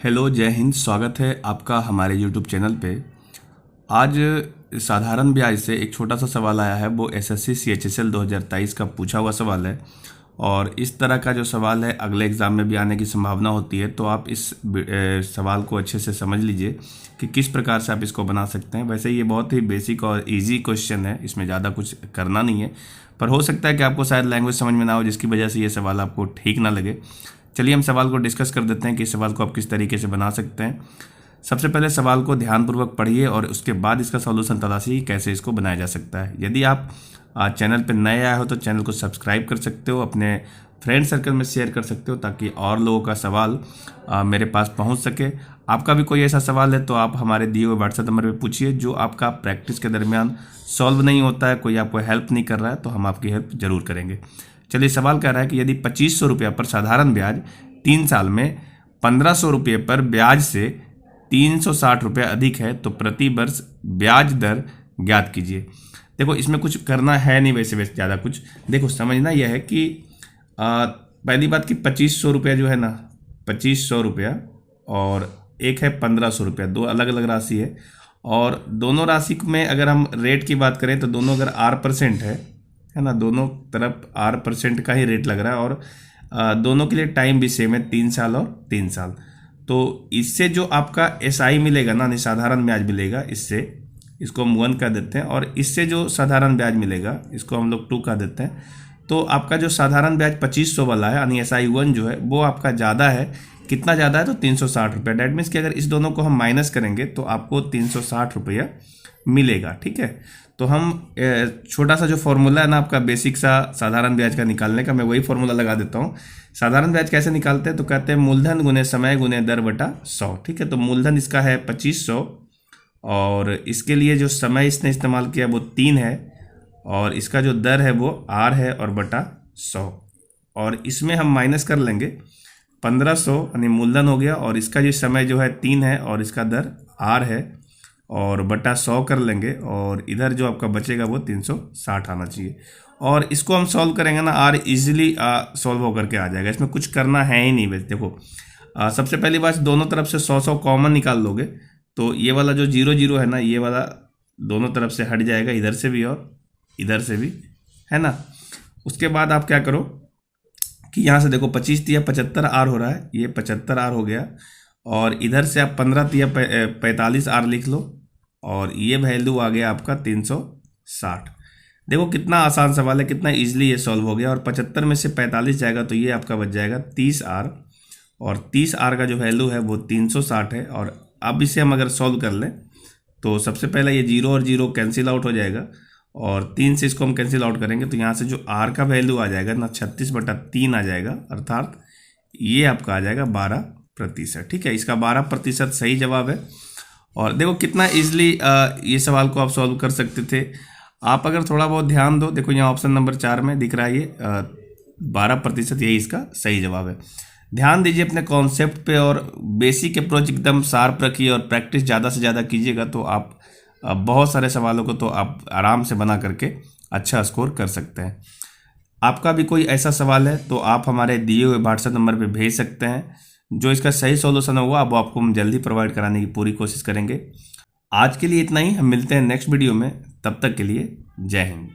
Hello, जय हिंद। स्वागत है आपका हमारे यूट्यूब चैनल पे। आज साधारण ब्याज से एक छोटा सा सवाल आया है। वो एसएससी सीएचएसएल 2023 का पूछा हुआ सवाल है और इस तरह का जो सवाल है अगले एग्ज़ाम में भी आने की संभावना होती है। तो आप इस सवाल को अच्छे से समझ लीजिए कि किस प्रकार से आप इसको बना सकते हैं। वैसे ये बहुत ही बेसिक और इजी क्वेश्चन है, इसमें ज़्यादा कुछ करना नहीं है, पर हो सकता है कि आपको शायद लैंग्वेज समझ में ना हो, जिसकी वजह से ये सवाल आपको ठीक ना लगे। चलिए हम सवाल को डिस्कस कर देते हैं कि इस सवाल को आप किस तरीके से बना सकते हैं। सबसे पहले सवाल को ध्यानपूर्वक पढ़िए और उसके बाद इसका सॉल्यूशन तलाशिए कैसे इसको बनाया जा सकता है। यदि आप चैनल पर नए आए हो तो चैनल को सब्सक्राइब कर सकते हो, अपने फ्रेंड सर्कल में शेयर कर सकते हो ताकि और लोगों का सवाल मेरे पास पहुंच सके। आपका भी कोई ऐसा सवाल है तो आप हमारे दिए हुए व्हाट्सएप नंबर पर पूछिए, जो आपका प्रैक्टिस के दरमियान सॉल्व नहीं होता है, कोई आपको हेल्प नहीं कर रहा है, तो हम आपकी हेल्प जरूर करेंगे। चलिए, सवाल कह रहा है कि यदि 2500 रुपया पर साधारण ब्याज 3 साल में 1500 रुपये पर ब्याज से 360 रुपये अधिक है तो प्रति वर्ष ब्याज दर ज्ञात कीजिए। देखो, इसमें कुछ करना है नहीं, वैसे ज़्यादा कुछ। देखो, समझना यह है कि पहली बात कि 2500 रुपया जो है ना, 2500 रुपया और एक है 1500 रुपया, दो अलग अलग राशि है। और दोनों राशि में अगर हम रेट की बात करें तो दोनों अगर R% है ना, दोनों तरफ R% का ही रेट लग रहा है और दोनों के लिए टाइम भी सेम है, 3 साल और 3 साल। तो इससे जो आपका SI मिलेगा ना, साधारण ब्याज मिलेगा, इससे इसको हम 1 कर देते हैं, और इससे जो साधारण ब्याज मिलेगा इसको हम लोग 2 कर देते हैं। तो आपका जो साधारण ब्याज 2500 वाला है यानी SI1 जो है वो आपका ज़्यादा है। कितना ज़्यादा है? तो 360 रुपये। डैट मीन्स कि अगर इस दोनों को हम माइनस करेंगे तो आपको 360 रुपया मिलेगा। ठीक है, तो हम छोटा सा जो फॉर्मूला है ना आपका बेसिक सा साधारण ब्याज का निकालने का, मैं वही फॉर्मूला लगा देता हूँ। साधारण ब्याज कैसे निकालते हैं? तो कहते हैं मूलधन गुने समय गुने दर बटा 100। ठीक है, तो मूलधन इसका है 2500 और इसके लिए जो समय इसने इस्तेमाल किया वो 3 है और इसका जो दर है वो R है और बटा 100। और इसमें हम माइनस कर लेंगे 1500 यानी मूलधन हो गया, और इसका जो समय जो है 3 है और इसका दर R है और बटा 100 कर लेंगे, और इधर जो आपका बचेगा वो 360 आना चाहिए। और इसको हम सॉल्व करेंगे ना, R इजीली सॉल्व होकर के आ जाएगा, इसमें कुछ करना है ही नहीं। वैसे देखो, सबसे पहली बात, दोनों तरफ से 100 कॉमन निकाल लोगे तो ये वाला जो 0 है ना, ये वाला दोनों तरफ से हट जाएगा, इधर से भी और इधर से भी, है ना। उसके बाद आप क्या करो कि यहाँ से देखो 25 तिया 75 R हो रहा है, ये 75 R हो गया, और इधर से आप 15 तिया 45 R लिख लो, और ये वैल्यू आ गया आपका 360। देखो कितना आसान सवाल है, कितना इजीली ये सॉल्व हो गया। और 75 में से 45 जाएगा तो ये आपका बच जाएगा 30 R, और 30 R का जो वैल्यू है वो 360 है। और अब इसे हम अगर सॉल्व कर लें तो सबसे पहले ये 0 और 0 कैंसिल आउट हो जाएगा, और 3 से इसको हम कैंसिल आउट करेंगे तो यहाँ से जो R का वैल्यू आ जाएगा ना 36/3 आ जाएगा, अर्थात ये आपका आ जाएगा 12%। ठीक है, इसका 12% सही जवाब है। और देखो कितना इजीली ये सवाल को आप सॉल्व कर सकते थे। आप अगर थोड़ा बहुत ध्यान दो, देखो यहाँ ऑप्शन नंबर 4 में दिख रहा है ये 12%, यही इसका सही जवाब है। ध्यान दीजिए अपने कॉन्सेप्ट पे और बेसिक अप्रोच एकदम शार्प रखिए और प्रैक्टिस ज़्यादा से ज़्यादा कीजिएगा तो आप बहुत सारे सवालों को तो आप आराम से बना करके अच्छा स्कोर कर सकते हैं। आपका भी कोई ऐसा सवाल है तो आप हमारे दिए हुए व्हाट्सएप नंबर पे भेज सकते हैं, जो इसका सही सॉल्यूशन होगा वो आपको हम जल्दी प्रोवाइड कराने की पूरी कोशिश करेंगे। आज के लिए इतना ही, हम मिलते हैं नेक्स्ट वीडियो में, तब तक के लिए जय हिंद।